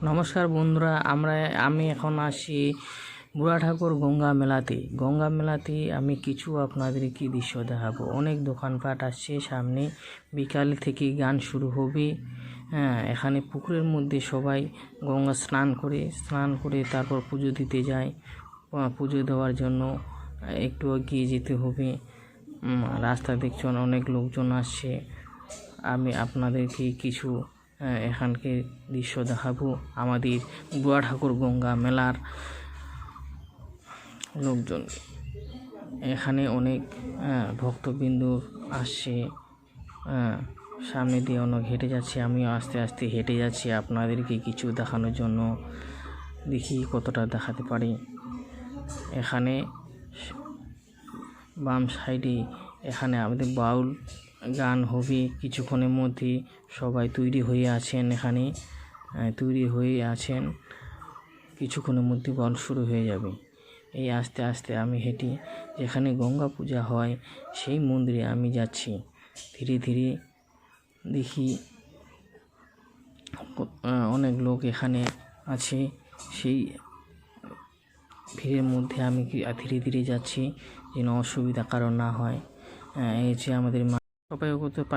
নমস্কার বন্ধুরা, আমি এখন আসি বুড়া ঠাকুর গঙ্গা মেলাতে আমি কিছু আপনাদেরকে দৃশ্য দেখাবো। অনেক দোকানপাট আসছে সামনে, বিকাল থেকে গান শুরু হবে। এখানে পুকুরের মধ্যে সবাই গঙ্গা স্নান করে তারপর পুজো দিতে যায়। পুজো দেওয়ার জন্য একটু এগিয়ে যেতে হবে। রাস্তা দেখছেন অনেক লোকজন আসছে। আমি আপনাদেরকে কিছু এখানকার দৃশ্য দেখাবো। আমাদের বুড়া ঠাকুর গঙ্গা মেলার লোকজন এখানে অনেক ভক্তবৃন্দ আসছে। সামনে দিয়ে অনেক হেঁটে যাচ্ছে, আমিও আস্তে আস্তে হেঁটে যাচ্ছি আপনাদেরকে কিছু দেখানোর জন্য। দেখি কতটা দেখাতে পারি। এখানে বাম সাইডে এখানে আমাদের বাউল গান হবে কিছুক্ষণের মধ্যে। সবাই তৈরি হয়ে আছেন, কিছুক্ষণের মধ্যে বাউল শুরু হয়ে যাবে। এই আস্তে আস্তে আমি হেঁটে যেখানে গঙ্গা পূজা হয় সেই মন্দিরে আমি যাচ্ছি। ধীরে ধীরে দেখি অনেক লোক এখানে আছে। সেই ভিড়ের মধ্যে আমি ধীরে ধীরে যাচ্ছি যেন অসুবিধা কারণ না হয়। এই যে আমাদের সবাই করতে পারে।